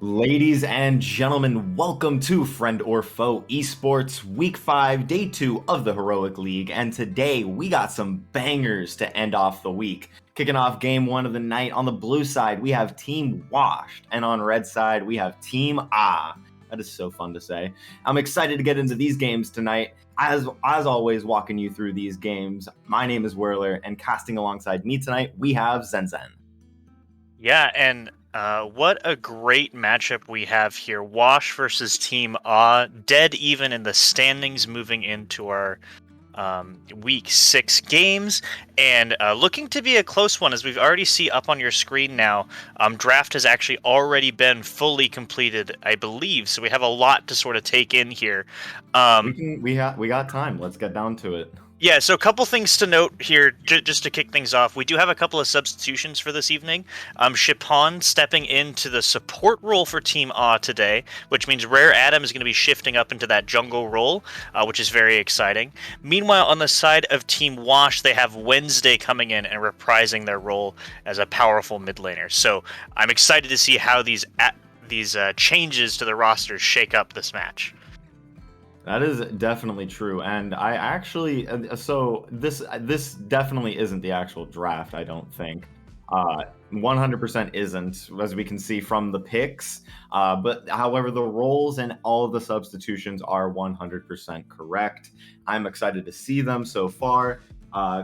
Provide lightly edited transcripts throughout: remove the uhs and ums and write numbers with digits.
Ladies and gentlemen, welcome to Friend or Foe Esports Week 5, Day 2 of the Heroic League, and today we got some bangers to end off the week. Kicking off Game 1 of the night, on the blue side, we have Team Washed, and on red side, we have Team A. That is so fun to say. I'm excited to get into these games tonight. As always, walking you through these games, my name is Whirler, and casting alongside me tonight, we have Zen Zen. Yeah, and what a great matchup we have here. Wash versus Team A, dead even in the standings moving into our Week 6 games, and looking to be a close one, as we've already see up on your screen now. Draft has actually already been fully completed, I believe, so we have a lot to sort of take in here. We got time. Let's get down to it. Yeah, so a couple things to note here, just to kick things off. We do have a couple of substitutions for this evening. Shipon stepping into the support role for Team A today, which means Rare Adam is going to be shifting up into that jungle role, which is very exciting. Meanwhile, on the side of Team Wash, they have Wednesday coming in and reprising their role as a powerful mid laner. So I'm excited to see how these changes to the rosters shake up this match. That is definitely true, and I actually so this definitely isn't the actual draft. I don't think 100% isn't, as we can see from the picks. But however, the roles and all of the substitutions are 100% correct. I'm excited to see them so far.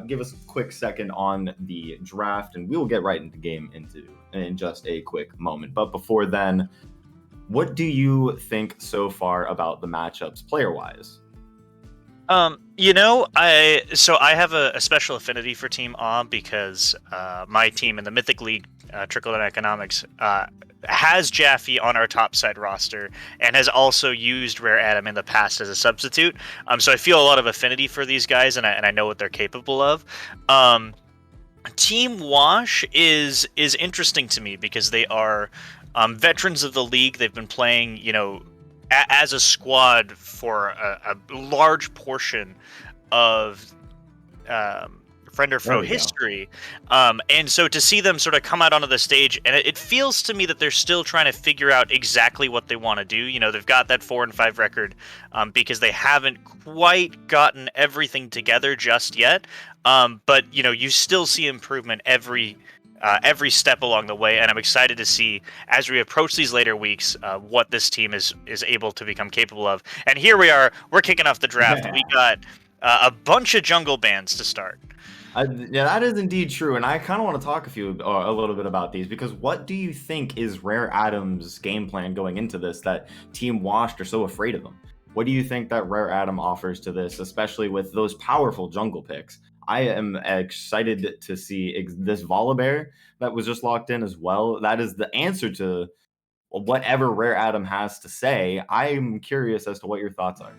Give us a quick second on the draft, and we will get right into game in just a quick moment. But before then, what do you think so far about the matchups player-wise? I have a special affinity for Team A because my team in the Mythic League, Trickle Down Economics, has Jaffe on our top side roster and has also used Rare Adam in the past as a substitute. So I feel a lot of affinity for these guys, and I know what they're capable of. Team Wash is interesting to me because they are veterans of the league. They've been playing, as a squad for a large portion of Friend or Foe history. And so to see them sort of come out onto the stage, and it feels to me that they're still trying to figure out exactly what they want to do. They've got that 4-5 record because they haven't quite gotten everything together just yet. But you still see improvement every step along the way, and I'm excited to see as we approach these later weeks what this team is able to become capable of. And here we are, we're kicking off the draft. Yeah. We got a bunch of jungle bans to start. Yeah, that is indeed true, and I kind of want to talk a little bit about these because what do you think is Rare Adam's game plan going into this that Team Washed are so afraid of them? What do you think that Rare Adam offers to this, especially with those powerful jungle picks? I am excited to see this Volibear that was just locked in as well. That is the answer to whatever Rare Adam has to say. I'm curious as to what your thoughts are.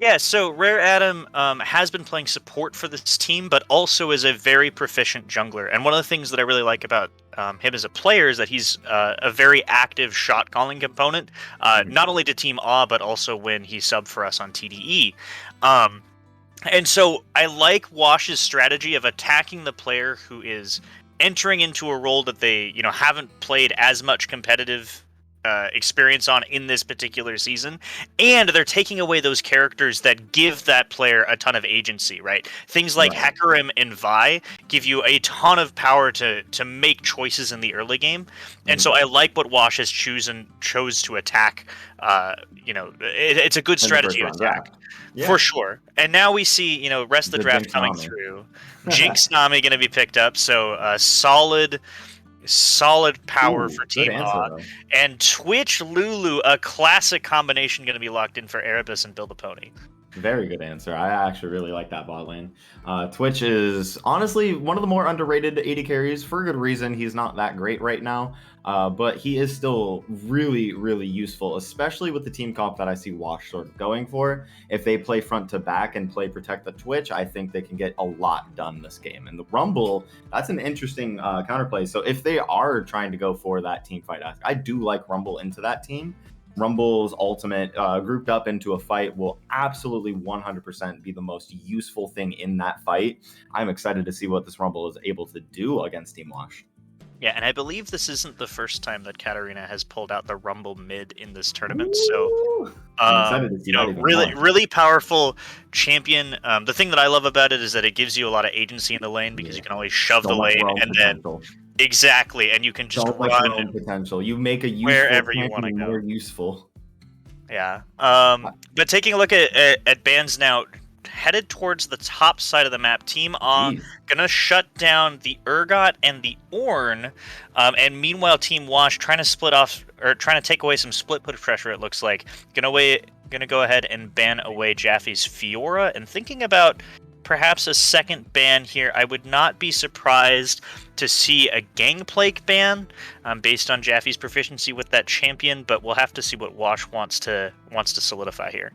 Yeah, so Rare Adam has been playing support for this team, but also is a very proficient jungler. And one of the things that I really like about him as a player is that he's a very active shot calling component, Mhm. not only to Team AW, but also when he subbed for us on TDE. Um, and so I like Wash's strategy of attacking the player who is entering into a role that they, haven't played as much competitive experience on in this particular season, and they're taking away those characters that give that player a ton of agency, right? Things like Right. Hecarim and Vi give you a ton of power to make choices in the early game, and so Mhm. I like what Wash has chose to attack. It's a good In the first strategy to round attack. draft. For Yeah. sure. And now we see, rest of the The draft Jinx coming Nami. through. Jinx Nami going to be picked up, so solid power Ooh, for good Team answer AW. though. And Twitch Lulu, a classic combination going to be locked in for Erebus and Build a Pony. Very good answer. I actually really like that bot lane. Twitch is honestly one of the more underrated AD carries for good reason. He's not that great right now, but he is still really, really useful, especially with the team comp that I see Wash sort of going for. If they play front to back and play protect the Twitch, I think they can get a lot done this game. And the Rumble, that's an interesting counterplay. So if they are trying to go for that team fight, I do like Rumble into that team. Rumble's ultimate grouped up into a fight will absolutely 100% be the most useful thing in that fight. I'm excited to see what this Rumble is able to do against Team Wash. Yeah, and I believe this isn't the first time that Katarina has pulled out the Rumble mid in this tournament. So, Ooh, I'm excited to see that even really, more. really powerful champion. The thing that I love about it is that it gives you a lot of agency in the lane because Yeah, you can always shove so the much lane roam and then potential. exactly, and you can just So much run roam potential. You make a useful wherever you want to champion go. more useful. Yeah. Uh, But taking a look at bans now, headed towards the top side of the map, Team A Jeez. gonna shut down the Urgot and the Ornn, and meanwhile Team Wash trying to split off or trying to take away some split push pressure. It looks like gonna go ahead and ban away Jaffe's Fiora, and thinking about perhaps a second ban here. I would not be surprised to see a Gangplank ban based on Jaffe's proficiency with that champion, but we'll have to see what Wash wants to solidify here.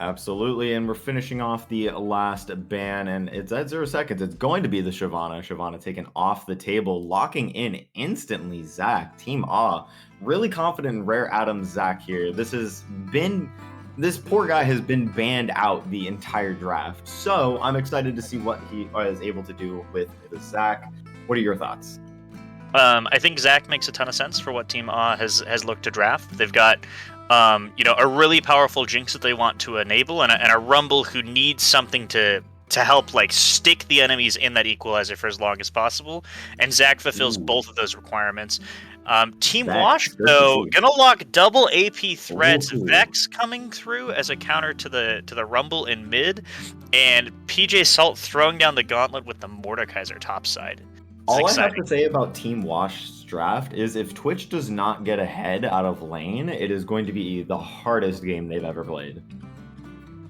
Absolutely, and we're finishing off the last ban, and it's at 0 seconds. It's going to be the Shyvana. Shyvana taken off the table, locking in instantly Zach. Team A, really confident in Rare Adam's Zach here. This poor guy has been banned out the entire draft. So I'm excited to see what he is able to do with the Zach. What are your thoughts? I think Zach makes a ton of sense for what Team A has looked to draft. They've got, a really powerful Jinx that they want to enable, and a Rumble who needs something to help like stick the enemies in that equalizer for as long as possible. And Zach fulfills Ooh, both of those requirements. Team Vex, Wash good to though see. gonna lock double AP threats. Ooh. Vex coming through as a counter to the Rumble in mid, and PJ Salt throwing down the gauntlet with the Mordekaiser topside. This is All I have exciting. to say about Team Wash's draft is if Twitch does not get ahead out of lane, it is going to be the hardest game they've ever played.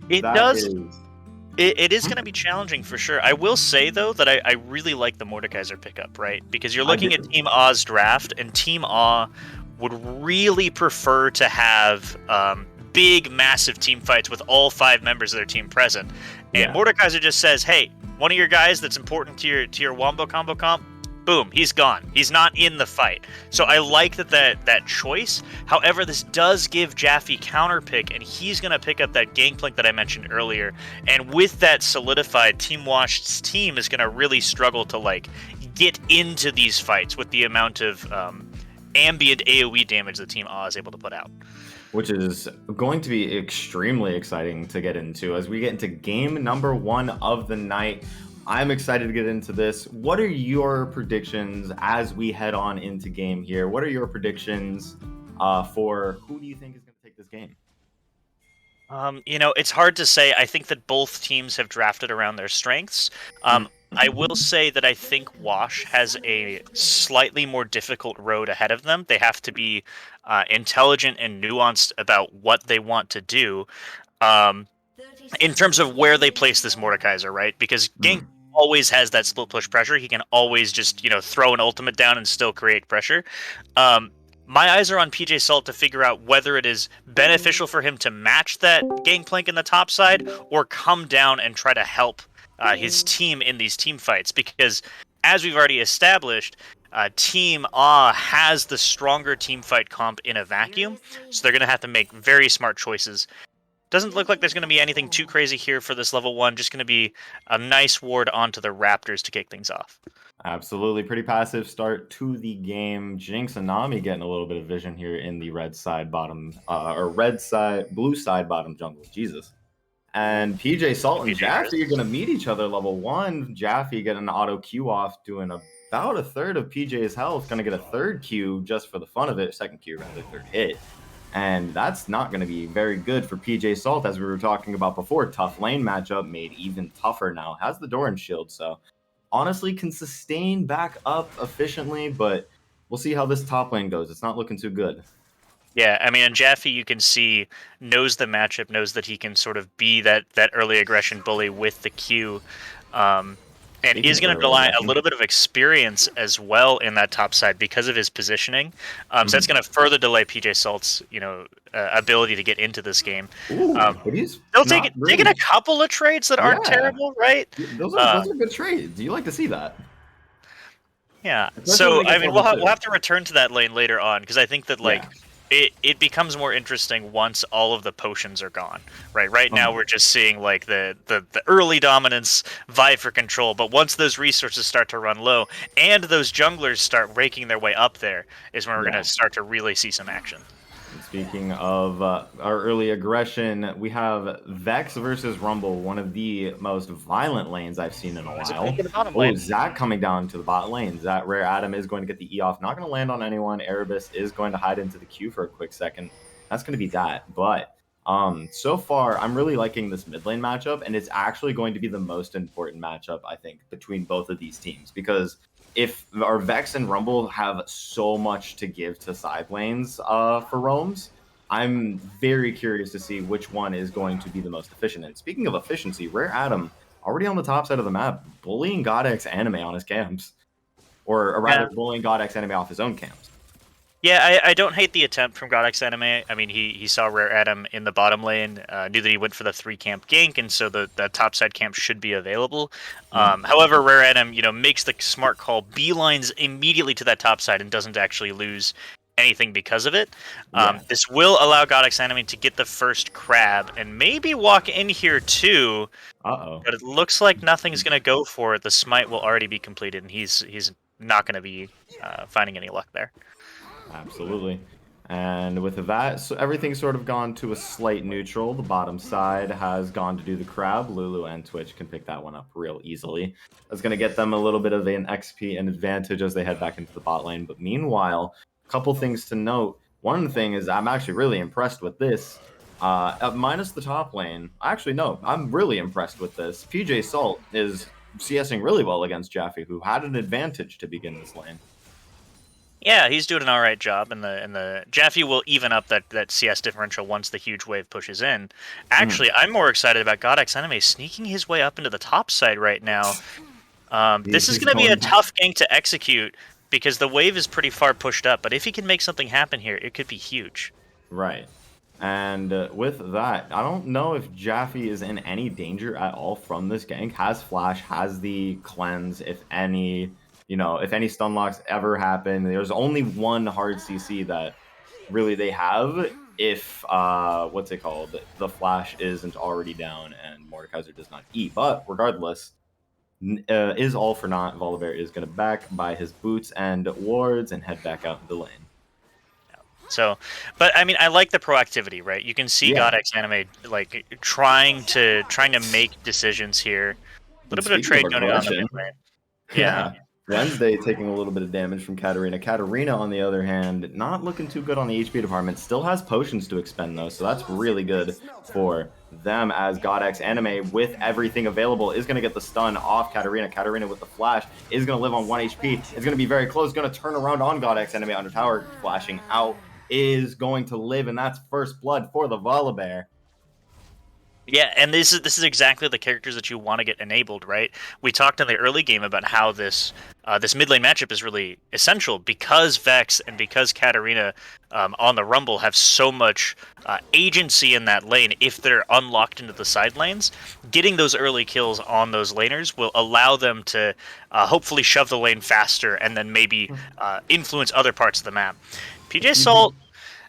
It That does. is. It is Hmm? going to be challenging for sure. I will say though that I really like the Mordekaiser pickup, right? Because you're I looking at do. Team A's draft, and Team A would really prefer to have big, massive team fights with all 5 members of their team present. And Yeah. Mordekaiser just says, "Hey, one of your guys that's important to your wombo combo comp, boom, he's gone. He's not in the fight." So I like that choice. However, this does give Jaffe counter pick, and he's going to pick up that Gangplank that I mentioned earlier. And with that solidified, Team Wash's team is going to really struggle to like get into these fights with the amount of ambient AoE damage that Team A is able to put out. Which is going to be extremely exciting to get into as we get into game number 1 of the night. I'm excited to get into this. What are your predictions as we head on into game here? What are your predictions for who do you think is going to take this game? It's hard to say. I think that both teams have drafted around their strengths. Mm. I will say that I think Wash has a slightly more difficult road ahead of them. They have to be intelligent and nuanced about what they want to do. Um, in terms of where they place this Mordekaiser, right? Because Gank Mm. always has that split push pressure. He can always just, throw an ultimate down and still create pressure. Um, my eyes are on PJ Salt to figure out whether it is beneficial for him to match that Gangplank in the top side or come down and try to help his team in these team fights. Because as we've already established, Team A has the stronger team fight comp in a vacuum, so they're going to have to make very smart choices. Doesn't look like there's going to be anything too crazy here for this level 1. Just going to be a nice ward onto the Raptors to kick things off. Absolutely. Pretty passive start to the game. Jinx and Nami getting a little bit of vision here in the red side bottom, blue side bottom jungle. Jesus. And PJ Salt and Jaffe are going to meet each other level 1. Jaffe getting an auto Q off, doing about a third of PJ's health. Going to get a third Q just for the fun of it. Second Q, rather, third hit. And that's not going to be very good for PJ Salt, as we were talking about before. Tough lane matchup made even tougher now. Has the Doran shield, so honestly can sustain back up efficiently, but we'll see how this top lane goes. It's not looking too good. Yeah, I mean, and Jaffe, you can see, knows the matchup, knows that he can sort of be that early aggression bully with the Q. And Speaking is of going to early rely a aggression. little bit of experience as well in that top side because of his positioning. So that's going to further delay PJ Salt's, ability to get into this game. Ooh, but he's They'll not taking really. a couple of trades that aren't Yeah, terrible, right? those are good trades. Do you like to see that? Yeah. Especially when So it I gets mean, level we'll 2. have to return to that lane later on because I think that Yeah. it becomes more interesting once all of the potions are gone. Right now we're just seeing like the early dominance vie for control, but once those resources start to run low and those junglers start raking their way up there is when we're Yeah. going to start to really see some action. And speaking of our early aggression, we have Vex versus Rumble, one of the most violent lanes I've seen in a Is it while. making the bottom Oh, lane? Zach coming down to the bot lane. Zach, Rare Adam is going to get the E off. Not going to land on anyone. Erebus is going to hide into the queue for a quick second. That's going to be that. But so far, I'm really liking this mid lane matchup, and it's actually going to be the most important matchup, I think, between both of these teams, because if our Vex and Rumble have so much to give to side lanes for roams, I'm very curious to see which one is going to be the most efficient. And speaking of efficiency, Rare Adam already on the top side of the map, bullying GodX anime on his camps, or rather, bullying GodX anime off his own camps. Yeah, I don't hate the attempt from GodX Anime. I mean, he saw Rare Adam in the bottom lane, knew that he went for the 3-camp gank, and so the topside camp should be available. However, Rare Adam, makes the smart call, beelines immediately to that top side and doesn't actually lose anything because of it. This will allow GodX Anime to get the first crab and maybe walk in here too. Uh-oh. But it looks like nothing's going to go for it. The smite will already be completed, and he's not going to be finding any luck there. Absolutely. And with that, so everything's sort of gone to a slight neutral. The bottom side has gone to do the crab. Lulu and Twitch can pick that one up real easily. That's going to get them a little bit of an XP and advantage as they head back into the bot lane. But meanwhile, a couple things to note. One thing is I'm actually really impressed with this. Minus the top lane. Actually, no, I'm really impressed with this. PJ Salt is CSing really well against Jaffe, who had an advantage to begin this lane. Yeah, he's doing an all right job, and the Jaffe will even up that CS differential once the huge wave pushes in. Actually, I'm more excited about GodX Anime sneaking his way up into the top side right now. This is going to be a tough gank to execute because the wave is pretty far pushed up, but if he can make something happen here, it could be huge. Right. And with that, I don't know if Jaffe is in any danger at all from this gank. Has flash, has the cleanse, if any. If any stun locks ever happen, there's only one hard CC that really they have if, what's it called? The flash isn't already down and Mordekaiser does not eat. But regardless, is all for naught. Volibear is going to back by his boots and wards and head back out into the lane. So, but I mean, I like the proactivity, right? You can see GodX Anime like trying to make decisions here. A little bit of trade going on in the mid lane. Yeah, Wednesday taking a little bit of damage from Katarina. Katarina, on the other hand, not looking too good on the HP department. Still has potions to expend, though, so that's really good for them, as GodX Anime, with everything available, is going to get the stun off Katarina. Katarina with the flash is going to live on 1 HP. It's going to be very close. Going to turn around on GodX Anime under tower. Flashing out is going to live, and that's first blood for the Volibear. Yeah, and this is exactly the characters that you want to get enabled, right? We talked in the early game about how this this mid lane matchup is really essential because Vex and because Katarina on the Rumble have so much agency in that lane. If they're unlocked into the side lanes, getting those early kills on those laners will allow them to hopefully shove the lane faster and then maybe influence other parts of the map. PJ Salt.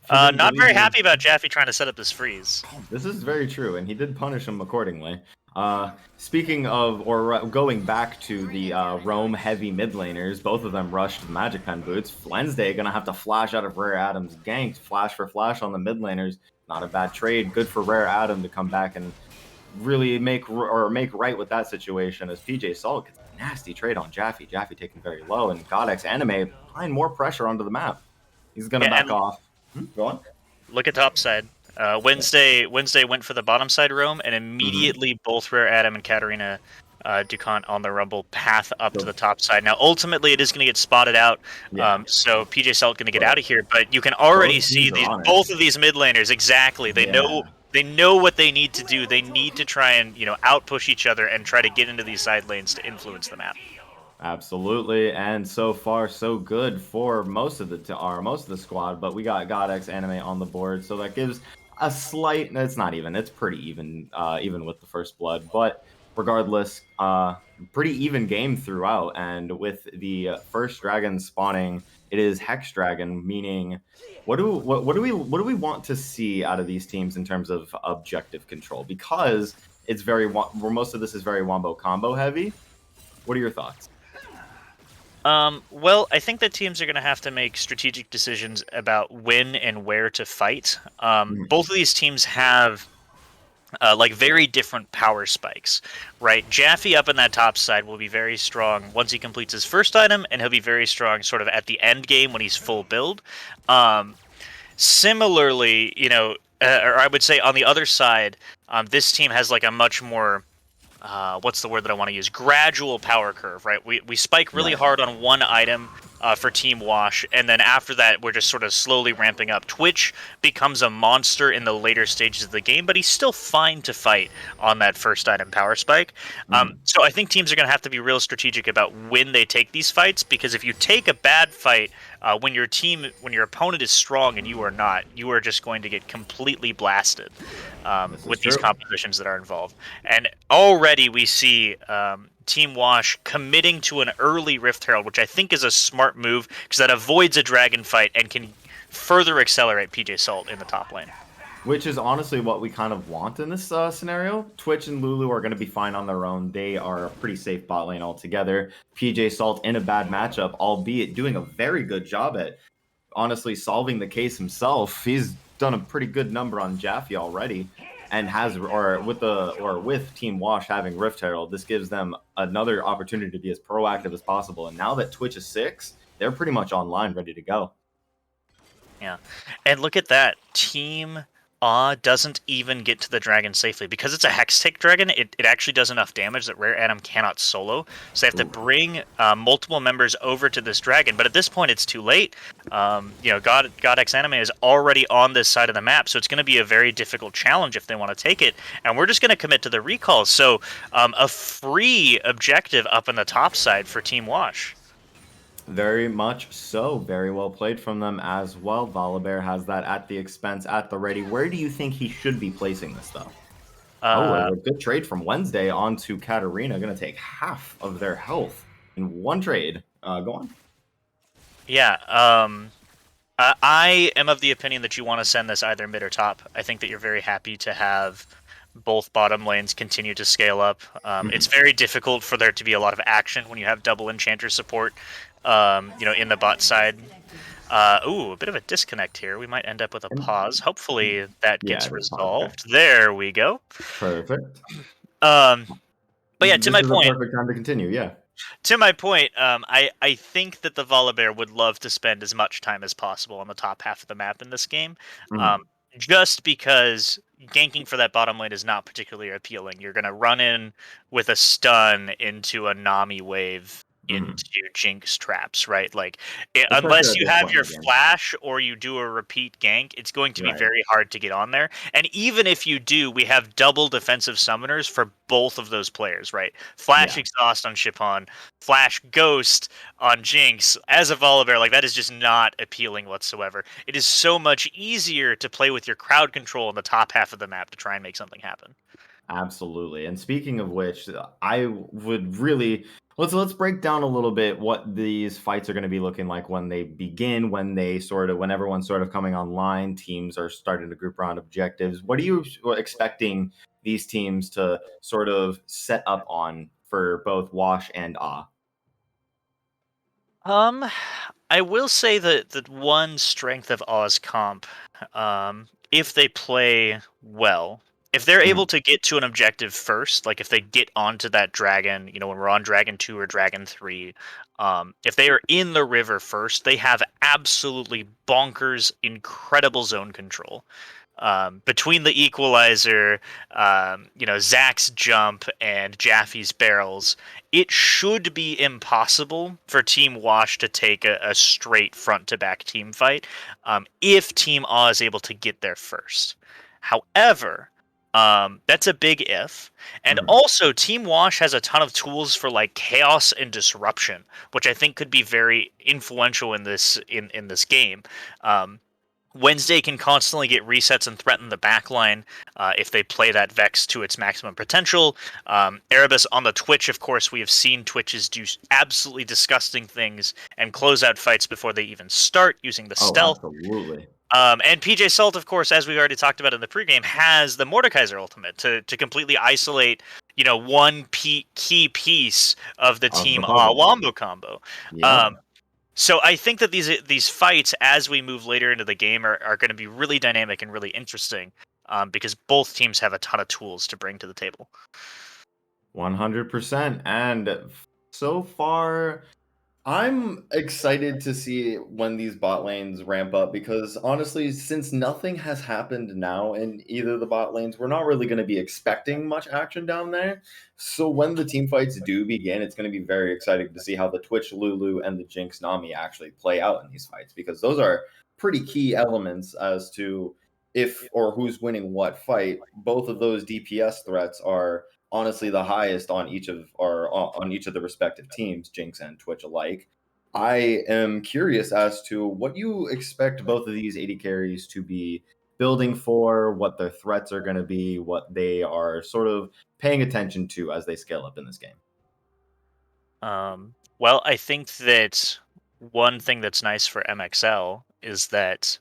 Not very happy about Jaffe trying to set up this freeze. This is very true, and he did punish him accordingly. Speaking of, or going back to the Roam heavy mid laners, both of them rushed Magic Pen boots. Wednesday gonna have to flash out of Rare Adam's gank, flash for flash on the mid laners. Not a bad trade. Good for Rare Adam to come back and really make right with that situation, as PJ Salt gets a nasty trade on Jaffe. Jaffe taken very low, and GodX Anime applying more pressure onto the map. He's gonna back off. Go on. Look at top side. Wednesday went for the bottom side roam, and immediately both Rare Adam and Katarina Ducant on the Rumble path up to the top side. Now, ultimately, it is going to get spotted out, so PJ Salt going to get out of here. But you can already see both of these mid laners exactly. They know what they need to do. They need to try and outpush each other and try to get into these side lanes to influence the map. Absolutely, and so far so good for most of the squad, but we got GodX Anime on the board, so that gives a slight. It's not even. It's pretty even, even with the first blood. But regardless, pretty even game throughout. And with the first dragon spawning, it is Hex Dragon, meaning what do we want to see out of these teams in terms of objective control? Because it's most of this is very wombo combo heavy. What are your thoughts? Well, I think that teams are going to have to make strategic decisions about when and where to fight. Both of these teams have like very different power spikes, right? Jaffe up in that top side will be very strong once he completes his first item, and he'll be very strong sort of at the end game when he's full build. Similarly, or I would say on the other side, this team has like a much more what's the word that I want to use? Gradual power curve, right? We spike really hard on one item for Team Wash, and then after that, we're just sort of slowly ramping up. Twitch becomes a monster in the later stages of the game, but he's still fine to fight on that first item power spike. So I think teams are going to have to be real strategic about when they take these fights, because if you take a bad fight when your opponent is strong and you are not, you are just going to get completely blasted with these compositions that are involved. And already we see Team Wash committing to an early Rift Herald, which I think is a smart move because that avoids a dragon fight and can further accelerate PJ Salt in the top lane. Which is honestly what we kind of want in this scenario. Twitch and Lulu are going to be fine on their own. They are a pretty safe bot lane altogether. PJ Salt in a bad matchup, albeit doing a very good job at honestly solving the case himself. He's done a pretty good number on Jaffe already, and with Team Wash having Rift Herald, this gives them another opportunity to be as proactive as possible. And now that Twitch is 6, they're pretty much online, ready to go. Yeah, and look at that. Team doesn't even get to the dragon safely. Because it's a Hextech dragon, it actually does enough damage that Rare Adam cannot solo. So they have to bring multiple members over to this dragon. But at this point, it's too late. GodX Anime is already on this side of the map, so it's going to be a very difficult challenge if they want to take it. And we're just going to commit to the recall. So a free objective up on the top side for Team Wash. Very much so. Very well played from them as well. Volibear has that at the expense, at the ready. Where do you think he should be placing this, though? A good trade from Wednesday onto Katarina. Going to take half of their health in one trade. Go on. Yeah. I am of the opinion that you want to send this either mid or top. I think that you're very happy to have both bottom lanes continue to scale up. It's very difficult for there to be a lot of action when you have double enchanter support. In the bot side. A bit of a disconnect here. We might end up with a pause. Hopefully that gets resolved. There we go. Perfect. But yeah, to my point. Perfect time to continue. Yeah. To my point, I think that the Volibear would love to spend as much time as possible on the top half of the map in this game, Mhm. um, just because ganking for that bottom lane is not particularly appealing. You're going to run in with a stun into a Nami wave Mhm. into Jinx traps, right? Like, Especially unless at you this have point in your the game. flash or you do a repeat gank, it's going to be Right. very hard to get on there. And even if you do, we have double defensive summoners for both of those players, right? Flash Yeah. Exhaust on Shippon, Flash Ghost on Jinx. As a Volibear, like that is just not appealing whatsoever. It is so much easier to play with your crowd control in the top half of the map to try and make something happen. Absolutely. And speaking of which, I would really let's break down a little bit what these fights are going to be looking like when they begin, when everyone's sort of coming online, teams are starting to group around objectives. What are you expecting these teams to sort of set up on for both Wash and Ah? Um, I will say that one strength of Oz comp, if they play well, if they're able Mhm. to get to an objective first, like if they get onto that dragon, when we're on Dragon 2 or Dragon 3, if they are in the river first, they have absolutely bonkers, incredible zone control. Between the equalizer, Zach's jump and Jaffe's barrels, it should be impossible for Team Wash to take a straight front to back team fight if Team A is able to get there first. However, that's a big if. And Mhm. also, Team Wash has a ton of tools for like chaos and disruption, which I think could be very influential in this game. Um, Wednesday can constantly get resets and threaten the backline if they play that Vex to its maximum potential. Erebus on the Twitch, of course, we have seen Twitches do absolutely disgusting things and close out fights before they even start using the Oh, stealth. absolutely. And PJ Salt, of course, as we already talked about in the pregame, has the Mordekaiser ultimate to completely isolate, one key piece of the Of the team puzzle. Wombo combo. Yep. Um, so I think that these fights, as we move later into the game, are going to be really dynamic and really interesting, because both teams have a ton of tools to bring to the table. 100%. And so far, I'm excited to see when these bot lanes ramp up because honestly, since nothing has happened now in either of the bot lanes, we're not really going to be expecting much action down there. So when the team fights do begin, it's going to be very exciting to see how the Twitch Lulu and the Jinx Nami actually play out in these fights because those are pretty key elements as to if or who's winning what fight. Both of those DPS threats are honestly the highest on each of the respective teams, Jinx and Twitch alike. I am curious as to what you expect both of these 80 carries to be building for, what their threats are going to be, what they are sort of paying attention to as they scale up in this game. Well, I think that one thing that's nice for MXL is that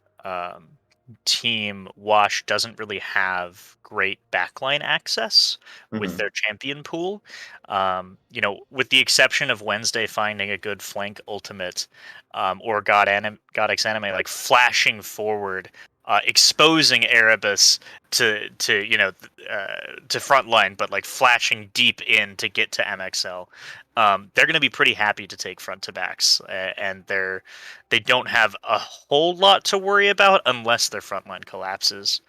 Team Wash doesn't really have great backline access with Hmm. their champion pool. With the exception of Wednesday finding a good flank ultimate, or God X Anime like flashing forward, exposing Erebus to frontline, but like flashing deep in to get to MXL. They're going to be pretty happy to take front to backs, and they don't have a whole lot to worry about unless their front line collapses.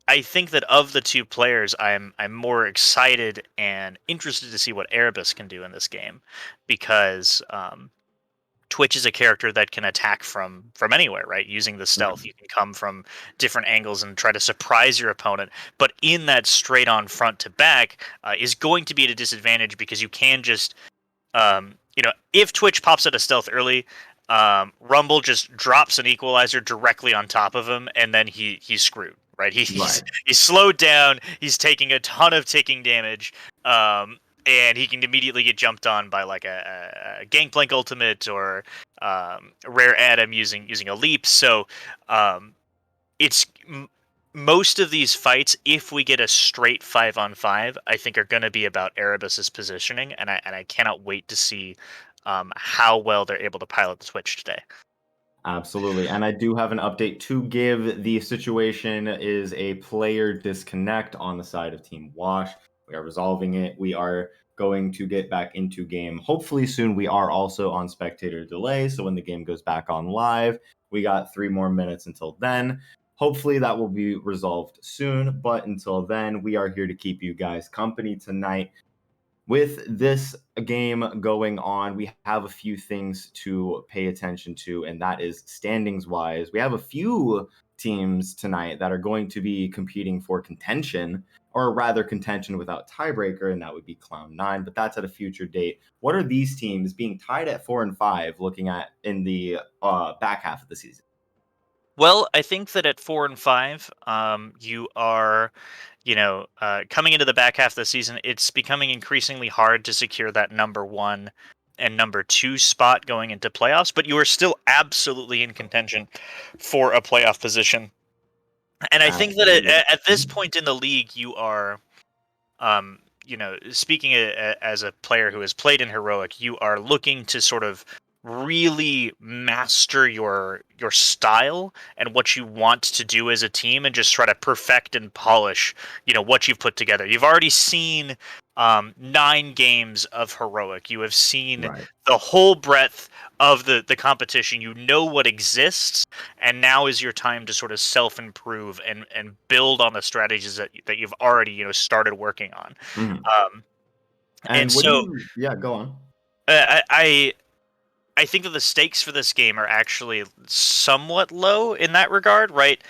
I think that of the two players, I'm more excited and interested to see what Erebus can do in this game, because Twitch is a character that can attack from anywhere, right? Using the stealth, Hmm. you can come from different angles and try to surprise your opponent. But in that straight on front to back is going to be at a disadvantage because you can just if Twitch pops out a stealth early, Rumble just drops an equalizer directly on top of him, and then he's screwed. Right? He's Right. he's slowed down. He's taking a ton of ticking damage, and he can immediately get jumped on by like a Gangplank ultimate or a rare Adam using a leap. So it's most of these fights, if we get a straight 5-on-5, I think are going to be about Erebus's positioning, and I cannot wait to see how well they're able to pilot the Switch today. Absolutely. And I do have an update to give. The situation is a player disconnect on the side of Team Wash. We are resolving it. We are going to get back into game. Hopefully soon. We are also on spectator delay, so when the game goes back on live, we got 3 more minutes until then. Hopefully that will be resolved soon, but until then, we are here to keep you guys company tonight. With this game going on, we have a few things to pay attention to, and that is standings wise. We have a few teams tonight that are going to be competing for contention, or rather contention without tiebreaker, and that would be Cloud9, but that's at a future date. What are these teams being tied at 4 and 5 looking at in the back half of the season? Well, I think that at 4 and 5, you are, coming into the back half of the season, it's becoming increasingly hard to secure that number one and number two spot going into playoffs, but you are still absolutely in contention for a playoff position. And I think that Absolutely. at this point in the league, you are, speaking as a player who has played in heroic, you are looking to sort of really master your style and what you want to do as a team, and just try to perfect and polish, what you've put together. You've already seen 9 games of heroic. You have seen Right. the whole breadth of the competition. You know what exists, and now is your time to sort of self improve and build on the strategies that you've already started working on. Mhm. Um, and And what do so you, yeah, go on. I think that the stakes for this game are actually somewhat low in that regard, right?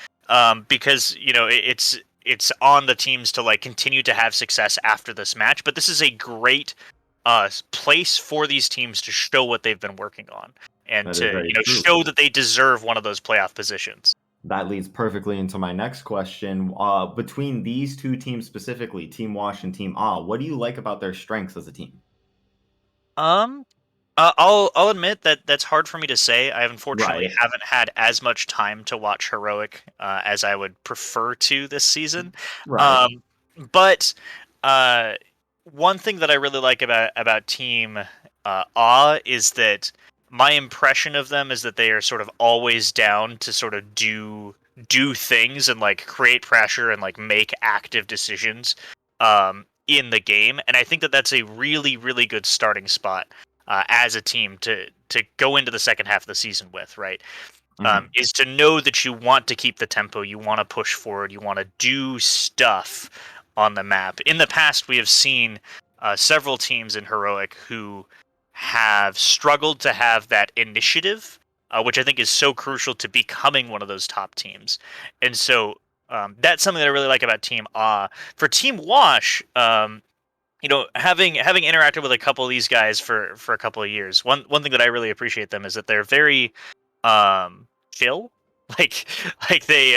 Because it's on the teams to like continue to have success after this match, but this is a great place for these teams to show what they've been working on, and That is to very true. show that they deserve one of those playoff positions. That leads perfectly into my next question. Between these two teams specifically, Team Wash and Team Ah, what do you like about their strengths as a team? Um, I'll admit that that's hard for me to say. I unfortunately Right. haven't had as much time to watch Heroic as I would prefer to this season. Right. Um, but uh, one thing that I really like about Team Awe is that my impression of them is that they are sort of always down to sort of do things and like create pressure and like make active decisions in the game, and I think that that's a really really good starting spot as a team to go into the second half of the season with, right? Mhm. Is to know that you want to keep the tempo, you want to push forward, you want to do stuff on the map. In the past, we have seen several teams in Heroic who have struggled to have that initiative, which I think is so crucial to becoming one of those top teams. And so that's something that I really like about Team Ah. For Team Wash, having interacted with a couple of these guys for a couple of years, one thing that I really appreciate them is that they're very chill. Like they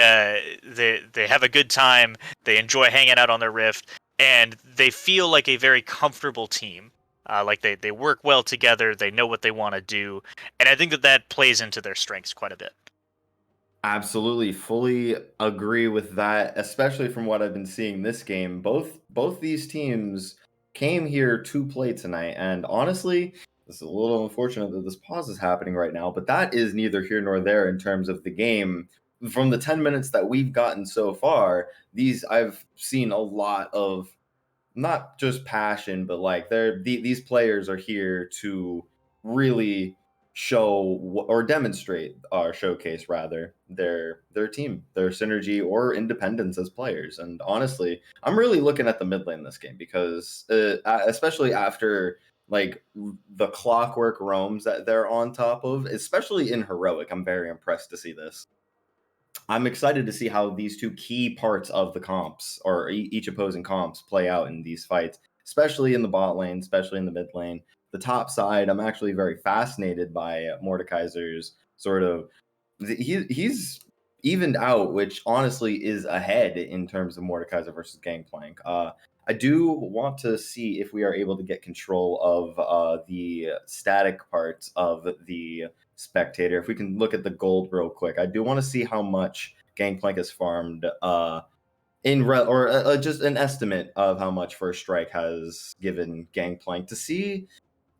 have a good time. They enjoy hanging out on their rift, and they feel like a very comfortable team. Like they work well together. They know what they want to do, and I think that that plays into their strengths quite a bit. Absolutely, fully agree with that, especially from what I've been seeing this game. Both these teams came here to play tonight, and honestly, this is a little unfortunate that this pause is happening right now, but that is neither here nor there in terms of the game. From the 10 minutes that we've gotten so far, these I've seen a lot of not just passion, but like these players are here to really show or demonstrate or showcase rather their team, their synergy or independence as players. And honestly, I'm really looking at the mid lane this game because especially after like the clockwork roams that they're on top of, especially in heroic, I'm very impressed to see this. I'm excited to see how these two key parts of the comps or each opposing comps play out in these fights, especially in the bot lane, especially in the mid lane. The top side, I'm actually very fascinated by Mordekaiser's sort of he's evened out, which honestly is ahead in terms of Mordekaiser versus Gangplank. I do want to see if we are able to get control of the static parts of the spectator. If we can look at the gold real quick, I do want to see how much Gangplank has farmed. Just an estimate of how much First Strike has given Gangplank to see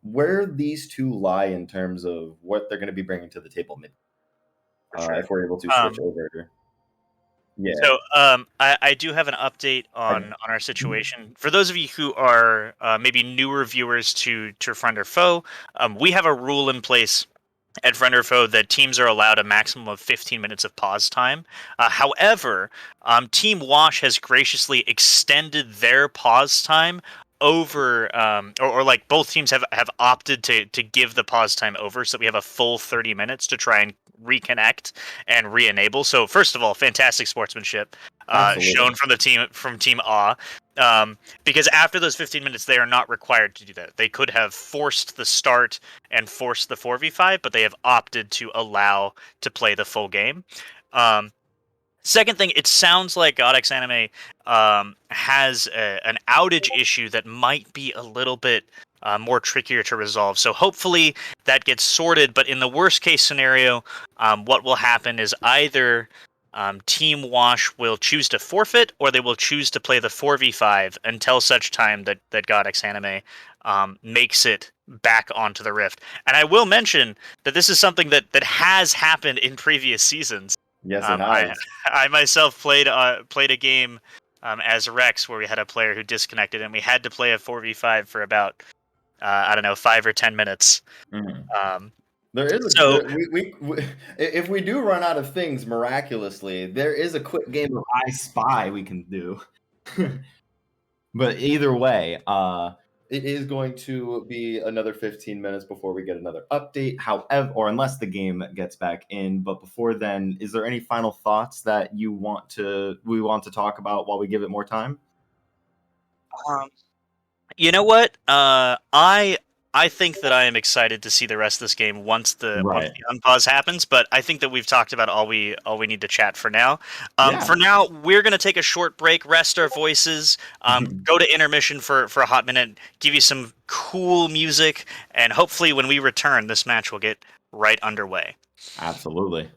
where these two lie in terms of what they're going to be bringing to the table mid For sure. if we're able to switch Um, over. Yeah. So, I do have an update I, on our situation. For those of you who are maybe newer viewers to Friend or Foe, we have a rule in place at Friend or Foe that teams are allowed a maximum of 15 minutes of pause time. However, Team Wash has graciously extended their pause time over, or like both teams have opted to give the pause time over, so we have a full 30 minutes to try and reconnect and re-enable. So first of all, fantastic sportsmanship absolutely. shown from the team from Team A. Because after those 15 minutes, they are not required to do that. They could have forced the start and forced the 4v5, but they have opted to allow to play the full game. Um, Second thing, it sounds like Godex Anime has an outage issue that might be a little bit more trickier to resolve. So hopefully that gets sorted. But in the worst case scenario, what will happen is either Team Wash will choose to forfeit, or they will choose to play the 4v5 until such time that Godex Anime makes it back onto the Rift. And I will mention that this is something that has happened in previous seasons. Yes, it I has. I myself played a game as Rex where we had a player who disconnected and we had to play a 4v5 for about I don't know 5 or 10 minutes. Mhm. Um, There is a so there, if we do run out of things miraculously, there is a quick game of I Spy we can do. But either way, it is going to be another 15 minutes before we get another update. However, or unless the game gets back in. But before then, is there any final thoughts that we want to talk about while we give it more time? um, you know what? I think that I am excited to see the rest of this game once Right. the unpause happens. But I think that we've talked about all we need to chat for now. Yeah. For now, we're gonna take a short break, rest our voices, go to intermission for a hot minute, give you some cool music, and hopefully when we return, this match will get right underway. Absolutely.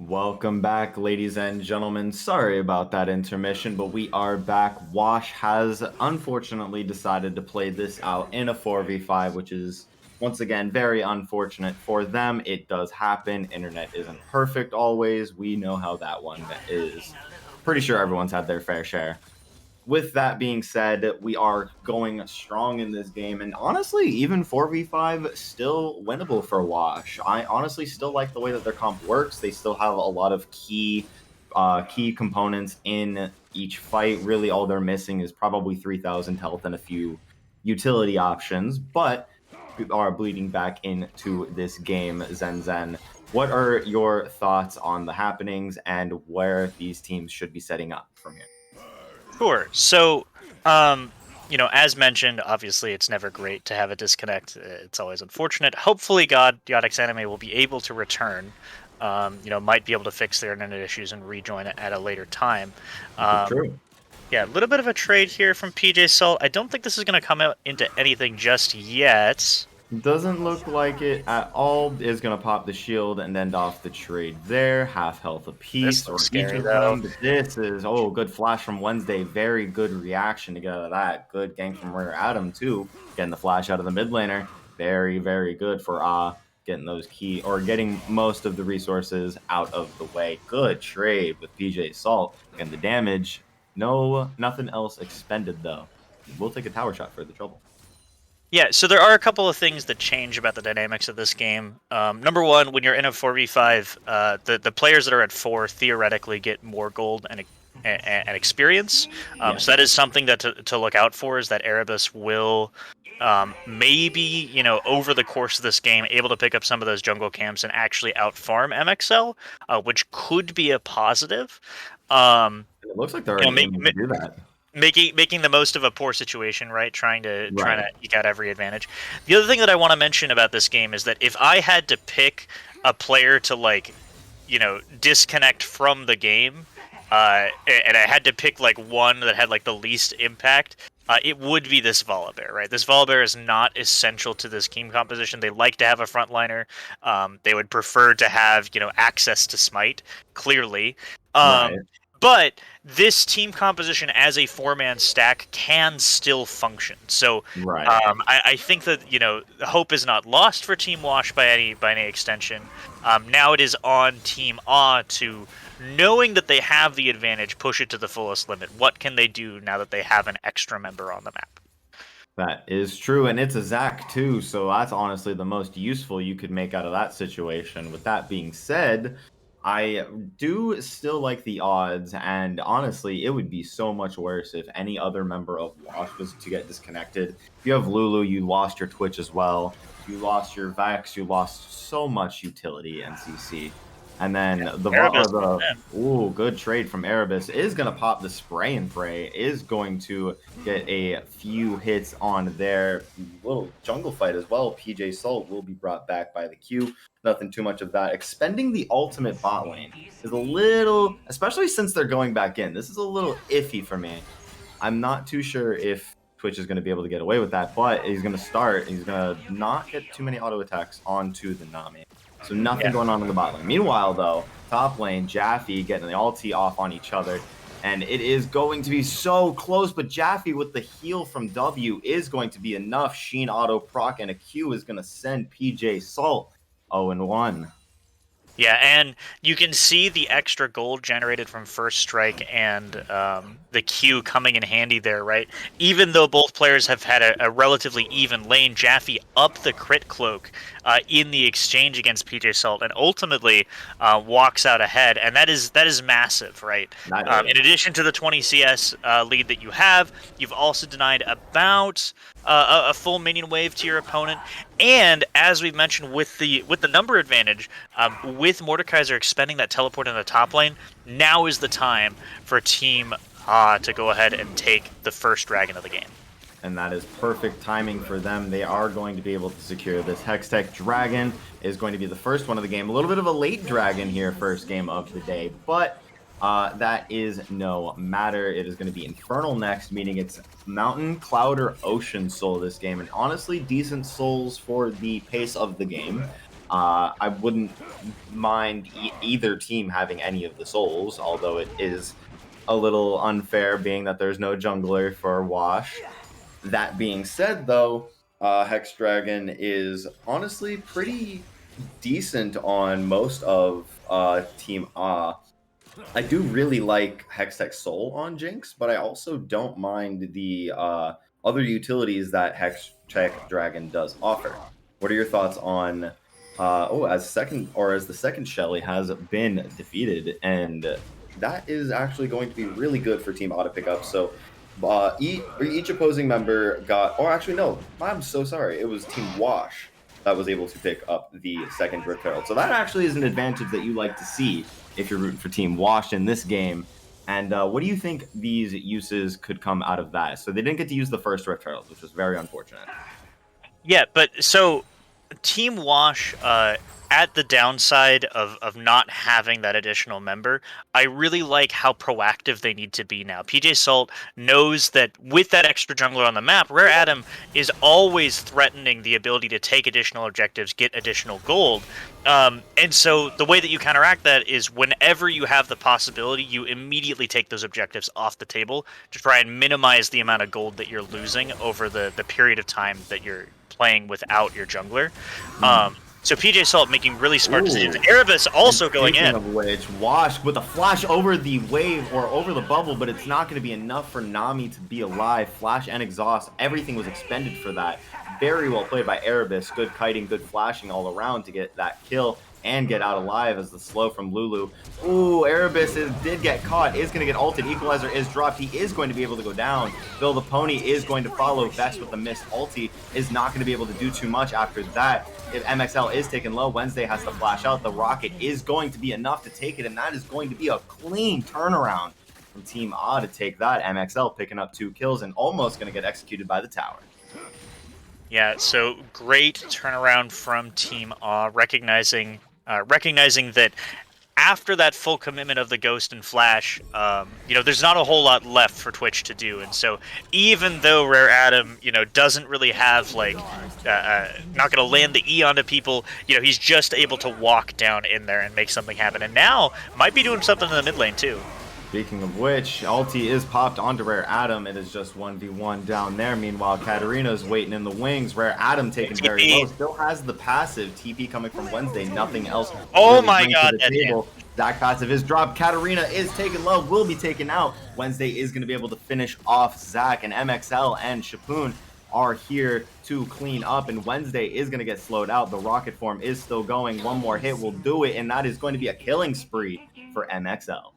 Welcome back, ladies and gentlemen. Sorry about that intermission, but we are back. Wash has unfortunately decided to play this out in a 4v5, which is once again very unfortunate for them. It does happen. Internet isn't perfect always. We know how that one is. Pretty sure everyone's had their fair share. With that being said, we are going strong in this game, and honestly, even 4v5 still winnable for Wash. I honestly still like the way that their comp works. They still have a lot of key components in each fight. Really, all they're missing is probably 3,000 health and a few utility options, but are bleeding back into this game. Zen, what are your thoughts on the happenings and where these teams should be setting up from here? Sure. So, as mentioned, obviously it's never great to have a disconnect. It's always unfortunate. Hopefully, Godix Anime will be able to return. Might be able to fix their internet issues and rejoin at a later time. True. Yeah, a little bit of a trade here from PJ Salt. I don't think this is going to come out into anything just yet. Doesn't look like it at all. Is going to pop the shield and end off the trade there. Half health apiece or each of them. But this is, good flash from Wednesday. Very good reaction to get out of that. Good gank from Rare Adam, too. Getting the flash out of the mid laner. Very, very good for getting those getting most of the resources out of the way. Good trade with PJ Salt. And the damage, nothing else expended, though. We'll take a tower shot for the trouble. Yeah, so there are a couple of things that change about the dynamics of this game. Number one, when you're in a 4v5, the players that are at 4 theoretically get more gold and experience. So that is something that to look out for, is that Erebus will maybe, over the course of this game, able to pick up some of those jungle camps and actually outfarm MXL, which could be a positive. It looks like they're aiming to do that. Making the most of a poor situation, right? Trying to eke out every advantage. The other thing that I want to mention about this game is that if I had to pick a player to disconnect from the game, and I had to pick one that had the least impact, it would be this Volibear, right? This Volibear is not essential to this team composition. They like to have a frontliner. They would prefer to have access to Smite, clearly. Right. But this team composition as a 4-man stack can still function. So I think that hope is not lost for Team Wash by any extension. Now it is on Team AAA to, knowing that they have the advantage, push it to the fullest limit. What can they do now that they have an extra member on the map? That is true, and it's a Zac too, so that's honestly the most useful you could make out of that situation. With that being said, I do still like the odds, and honestly, it would be so much worse if any other member of Wash was to get disconnected. If you have Lulu, you lost your Twitch as well. You lost your Vex, you lost so much utility and CC. And then good trade from Erebus is going to pop the spray and pray, is going to get a few hits on their little jungle fight as well. PJ Salt will be brought back by the Q. Nothing too much of that. Expending the ultimate bot lane is a little, especially since they're going back in, this is a little iffy for me. I'm not too sure if Twitch is going to be able to get away with that, but he's going to start. He's going to not get too many auto attacks onto the Nami. So nothing going on in the bot lane. Meanwhile, though, top lane, Jaffe getting the ulti off on each other. And it is going to be so close, but Jaffe with the heal from W is going to be enough. Sheen auto proc and a Q is going to send PJ Salt 0-1. Yeah, and you can see the extra gold generated from First Strike and the Q coming in handy there, right? Even though both players have had a relatively even lane, Jaffe upped the crit cloak in the exchange against PJ Salt, and ultimately walks out ahead, and that is massive, right? In addition to the 20 CS lead that you have, you've also denied about a full minion wave to your opponent, and as we've mentioned with the number advantage, with Mordekaiser expending that teleport in the top lane, now is the time for Team to go ahead and take the first dragon of the game. And that is perfect timing for them. They are going to be able to secure this. Hextech Dragon is going to be the first one of the game. A little bit of a late dragon here, first game of the day, but that is no matter. It is going to be Infernal next, meaning it's Mountain, Cloud, or Ocean Soul this game. And honestly, decent souls for the pace of the game. I wouldn't mind either team having any of the souls, although it is a little unfair being that there's no jungler for Wash. That being said, though, Hex Dragon is honestly pretty decent on most of Team Ah. I do really like Hextech Soul on Jinx, but I also don't mind the other utilities that Hextech Dragon does offer. What are your thoughts on as the second Shelly has been defeated, and that is actually going to be really good for Team Auto Pickup. So each opposing member got, or actually no, I'm so sorry, it was Team Wash that was able to pick up the second Rift Herald. So that actually is an advantage that you like to see if you're rooting for Team Wash in this game. And what do you think these uses could come out of that? So they didn't get to use the first Rift Herald, which was very unfortunate. Yeah, but so Team Wash, at the downside of not having that additional member, I really like how proactive they need to be now. PJ Salt knows that with that extra jungler on the map, Rare Atom is always threatening the ability to take additional objectives, get additional gold. And so the way that you counteract that is whenever you have the possibility, you immediately take those objectives off the table to try and minimize the amount of gold that you're losing over the period of time that you're playing without your jungler. So PJ Salt making really smart decisions. Erebus also going in. Of which, Wash with a flash over the wave or over the bubble, but it's not going to be enough for Nami to be alive. Flash and exhaust, everything was expended for that. Very well played by Erebus. Good kiting, good flashing all around to get that kill and get out alive as the slow from Lulu. Ooh, Erebus did get caught, is going to get ulted. Equalizer is dropped. He is going to be able to go down. Bill the Pony is going to follow. Vex with the missed ulti is not going to be able to do too much after that. If MXL is taken low, Wednesday has to flash out. The rocket is going to be enough to take it, and that is going to be a clean turnaround from Team A to take that. MXL picking up 2 kills and almost going to get executed by the tower. Yeah, so great turnaround from Team A, recognizing that after that full commitment of the Ghost and Flash, there's not a whole lot left for Twitch to do. And so even though Rare Atom, doesn't really have, not going to land the E onto people, he's just able to walk down in there and make something happen. And now might be doing something in the mid lane too. Speaking of which, ulti is popped onto Rare Atom. It is just 1v1 down there. Meanwhile, Katarina's waiting in the wings. Rare Atom taken very low. Still has the passive. TP coming from Wednesday. Nothing else. Oh my god, that table. Zach passive is dropped. Katarina is taken low. Will be taken out. Wednesday is going to be able to finish off Zach. And MXL and Shapoon are here to clean up. And Wednesday is going to get slowed out. The rocket form is still going. One more hit will do it. And that is going to be a killing spree for MXL.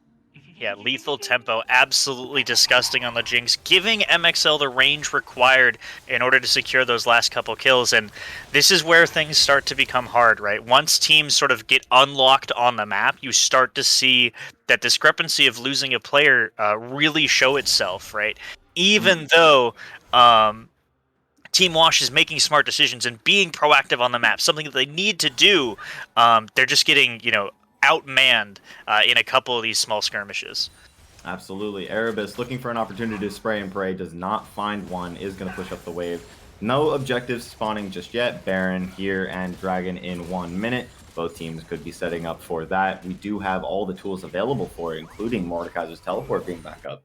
Yeah, lethal tempo, absolutely disgusting on the Jinx, giving MXL the range required in order to secure those last couple kills. And this is where things start to become hard, right? Once teams sort of get unlocked on the map, you start to see that discrepancy of losing a player really show itself, right? Even though Team Wash is making smart decisions and being proactive on the map, something that they need to do, they're just getting, outmanned in a couple of these small skirmishes. Absolutely. Erebus looking for an opportunity to spray and pray, does not find one, is going to push up the wave. No objectives spawning just yet. Baron here and Dragon in 1 minute. Both teams could be setting up for that. We do have all the tools available for it, including Mordekaiser's teleport being back up.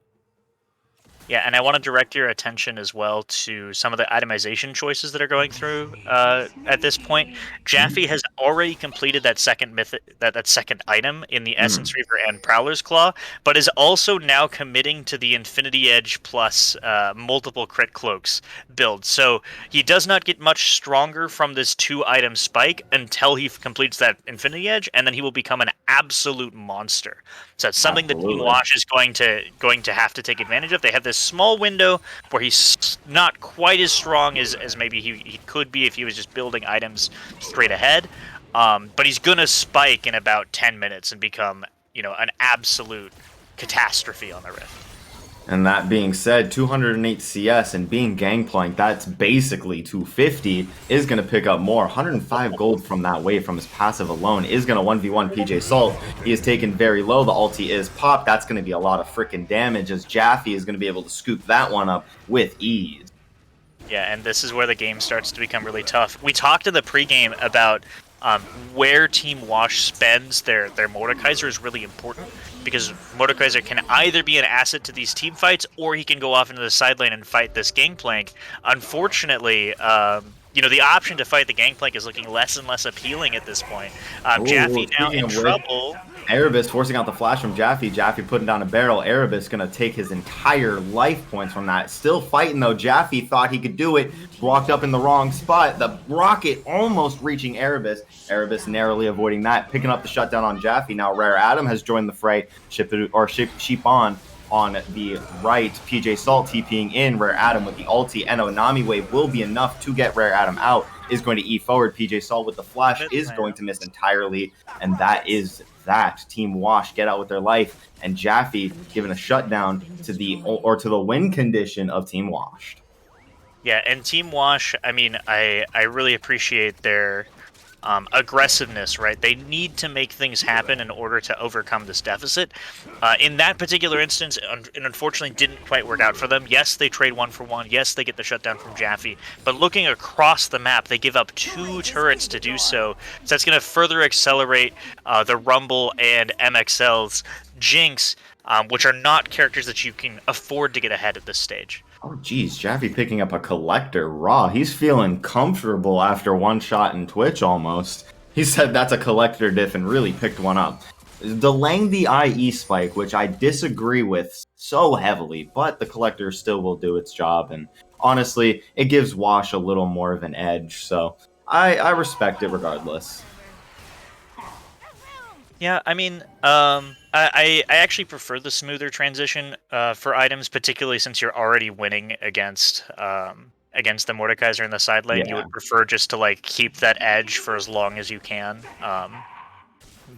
Yeah, and I want to direct your attention as well to some of the itemization choices that are going through at this point. Jaffe has already completed that second that second item in the Essence Reaver and Prowler's Claw, but is also now committing to the Infinity Edge plus multiple crit cloaks build. So he does not get much stronger from this 2-item spike until he completes that Infinity Edge, and then he will become an absolute monster. So it's something that Team Wash is going to have to take advantage of. They have this small window where he's not quite as strong as maybe he could be if he was just building items straight ahead. But he's going to spike in about 10 minutes and become, an absolute catastrophe on the Rift. And that being said, 208 CS and being Gangplank, that's basically 250, is going to pick up more. 105 gold from that wave from his passive alone is going to 1v1 PJ Salt. He is taken very low. The ulti is popped. That's going to be a lot of freaking damage as Jaffe is going to be able to scoop that one up with ease. Yeah, and this is where the game starts to become really tough. We talked in the pregame about where Team Wash spends their Mordekaiser is really important, because Mordekaiser can either be an asset to these team fights, or he can go off into the side lane and fight this Gangplank. Unfortunately, the option to fight the Gangplank is looking less and less appealing at this point. Jaffe now in trouble. Erebus forcing out the flash from Jaffe. Jaffe putting down a barrel. Erebus going to take his entire life points from that. Still fighting, though. Jaffe thought he could do it. Walked up in the wrong spot. The rocket almost reaching Erebus. Erebus narrowly avoiding that. Picking up the shutdown on Jaffe. Now Rare Adam has joined the fray. Sheepon on the right. PJ Salt TPing in. Rare Adam with the ulti. And Onami Wave will be enough to get Rare Adam out. Is going to E forward. PJ Salt with the flash is going to miss entirely. And that is that. Team Wash get out with their life, and Jaffe giving a shutdown to the win condition of Team Wash. Yeah, and Team Wash, I mean, I really appreciate their aggressiveness, right? They need to make things happen in order to overcome this deficit. In that particular instance, it unfortunately didn't quite work out for them. Yes, they trade 1-for-1. Yes, they get the shutdown from Jaffe. But looking across the map, they give up 2 turrets to do so. So that's going to further accelerate the Rumble and MXL's Jinx, which are not characters that you can afford to get ahead at this stage. Oh, geez, Jaffe picking up a collector raw. He's feeling comfortable after one shot in Twitch almost. He said that's a collector diff and really picked one up. Delaying the IE spike, which I disagree with so heavily, but the collector still will do its job. And honestly, it gives Wash a little more of an edge. So I respect it regardless. Yeah, I mean, I actually prefer the smoother transition for items, particularly since you're already winning against the Mordekaiser in the side lane. Yeah. You would prefer just to keep that edge for as long as you can.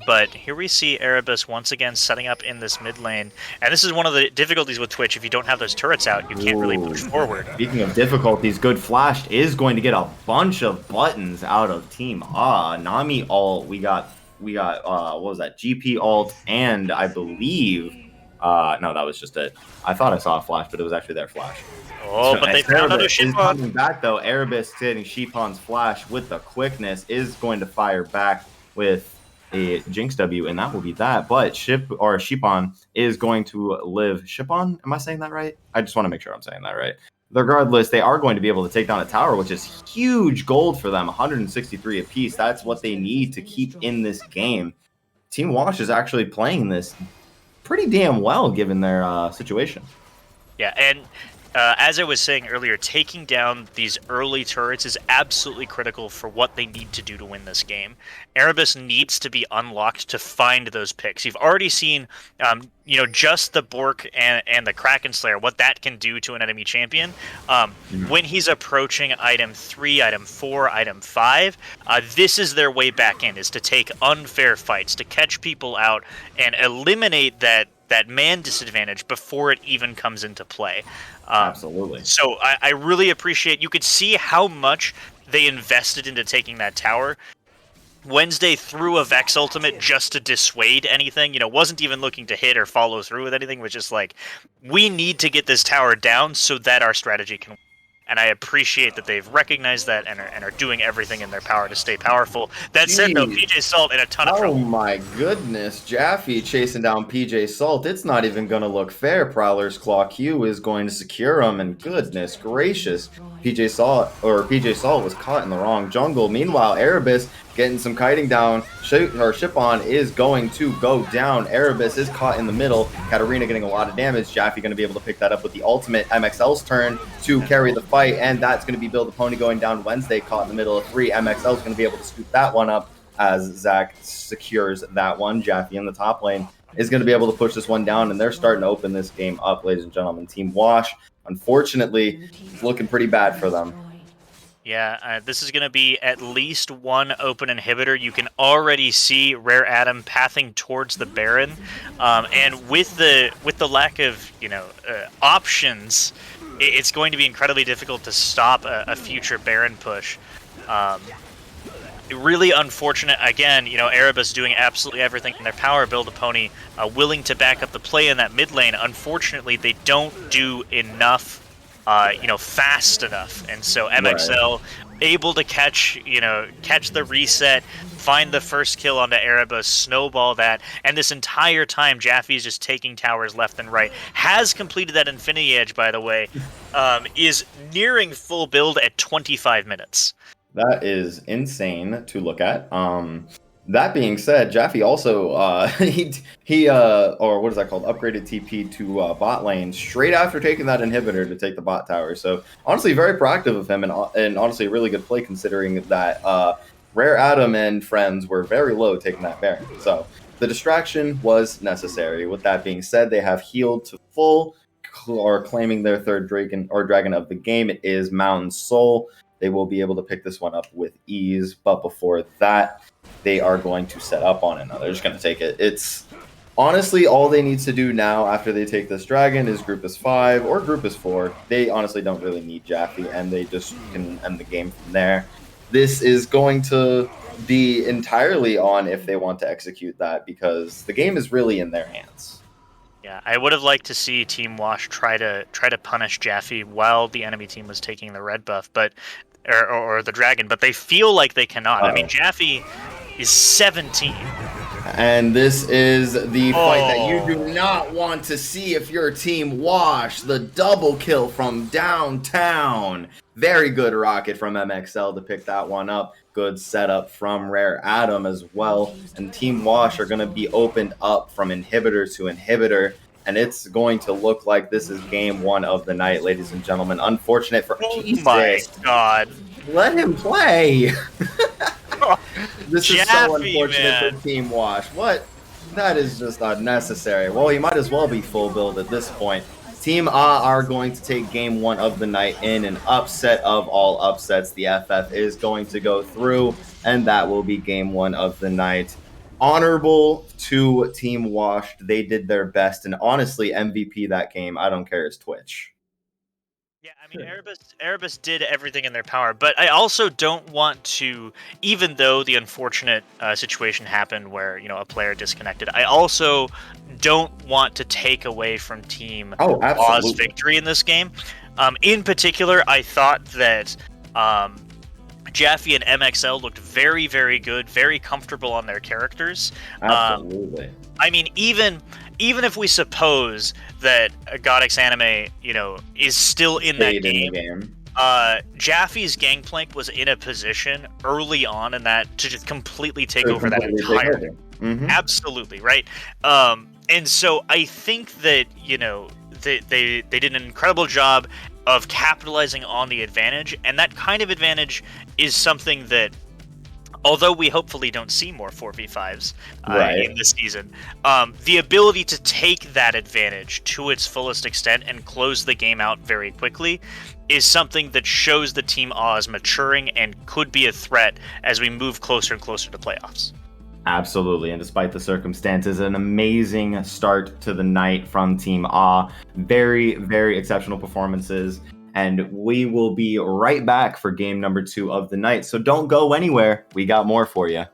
But here we see Erebus once again setting up in this mid lane, and this is one of the difficulties with Twitch. If you don't have those turrets out, you can't really push forward. Speaking of difficulties, Good Flash is going to get a bunch of buttons out of Team Nami ult. We got what was that? GP ult, and I believe no, that was just it. I thought I saw a flash, but it was actually their flash. Oh, so, but they found another Sheepon. Coming back though. Erebus hitting Sheepon's flash with the quickness is going to fire back with a Jinx W, and that will be that. But Sheepon is going to live. Sheepon? Am I saying that right? I just want to make sure I'm saying that right. Regardless, they are going to be able to take down a tower, which is huge gold for them, 163 apiece. That's what they need to keep in this game. Team Wash is actually playing this pretty damn well, given their situation. Yeah, and as I was saying earlier, taking down these early turrets is absolutely critical for what they need to do to win this game. Erebus needs to be unlocked to find those picks. You've already seen, just the Bork and the Kraken Slayer, what that can do to an enemy champion. When he's approaching item 3, item 4, item 5, this is their way back in, is to take unfair fights, to catch people out and eliminate that man disadvantage before it even comes into play. Absolutely. So I really appreciate, you could see how much they invested into taking that tower. Wednesday threw a Vex ultimate just to dissuade anything, wasn't even looking to hit or follow through with anything, was just we need to get this tower down so that our strategy can work. And I appreciate that they've recognized that and are doing everything in their power to stay powerful. That said, though, PJ Salt in a ton of trouble. Oh my goodness, Jaffe chasing down PJ Salt. It's not even going to look fair. Prowler's Claw Q is going to secure him, and goodness gracious, PJ Salt was caught in the wrong jungle. Meanwhile, Erebus getting some kiting down. Sheepon is going to go down. Erebus is caught in the middle. Katarina getting a lot of damage. Jaffe going to be able to pick that up with the ultimate. MXL's turn to carry the fight, and that's going to be Build a Pony going down. Wednesday caught in the middle of 3. MXL's going to be able to scoop that one up as Zach secures that one. Jaffe in the top lane is going to be able to push this one down, and they're starting to open this game up, ladies and gentlemen. Team Wash, unfortunately, looking pretty bad for them. Yeah, this is going to be at least one open inhibitor. You can already see Rare Adam pathing towards the Baron, and with the lack of options, it's going to be incredibly difficult to stop a future Baron push. Really unfortunate. Again, Erebus doing absolutely everything in their power. Build a Pony, willing to back up the play in that mid lane. Unfortunately, they don't do enough. Fast enough, and so MXL able to catch the reset, find the first kill onto Erebus, snowball that, and this entire time Jaffe's just taking towers left and right. Has completed that Infinity Edge, by the way. Is nearing full build at 25 minutes. That is insane to look at. That being said, Jaffe also he or what is that called? Upgraded TP to bot lane straight after taking that inhibitor to take the bot tower. So honestly, very proactive of him, and honestly a really good play considering that Rare Adam and friends were very low taking that Baron. So the distraction was necessary. With that being said, they have healed to full, or claiming their third dragon of the game. It is Mountain Soul. They will be able to pick this one up with ease, but before that, they are going to set up on it. Now they're just going to take it. It's honestly all they need to do now after they take this dragon is group as 5 or group as 4. They honestly don't really need Jaffe, and they just can end the game from there. This is going to be entirely on if they want to execute that, because the game is really in their hands. Yeah, I would have liked to see Team Wash try to punish Jaffe while the enemy team was taking the red buff, but or the dragon, but they feel like they cannot. I mean, Jaffe is 17. And this is the fight that you do not want to see if you're Team Wash. The double kill from downtown. Very good rocket from MXL to pick that one up. Good setup from Rare Adam as well. And Team Wash are going to be opened up from inhibitor to inhibitor. And it's going to look like this is game 1 of the night, ladies and gentlemen. Unfortunate for... Oh my god. Let him play. This is Jaffe, so unfortunate for Team Wash. What? That is just unnecessary. Well, he might as well be full build at this point. Team A are going to take game 1 of the night in an upset of all upsets. The FF is going to go through, and that will be game 1 of the night. Honorable to Team Wash. They did their best, and honestly, MVP that game, I don't care, is Twitch. Yeah, I mean, Erebus did everything in their power, but I also don't want to, even though the unfortunate situation happened where, a player disconnected, I also don't want to take away from Team Aw's victory in this game. In particular, I thought that Jaffe and MXL looked very, very good, very comfortable on their characters. Absolutely. I mean, even if we suppose that Godix Anime, is still in that game, Jaffe's Gangplank was in a position early on in that to just completely take over that entire thing. Mm-hmm. Absolutely, right? And so I think that, they did an incredible job of capitalizing on the advantage, and that kind of advantage is something that, although we hopefully don't see more 4v5s in this season, the ability to take that advantage to its fullest extent and close the game out very quickly is something that shows the Team Oz maturing and could be a threat as we move closer and closer to playoffs. Absolutely, and despite the circumstances, an amazing start to the night from Team A. Very, very exceptional performances, and we will be right back for game number 2 of the night. So don't go anywhere. We got more for you.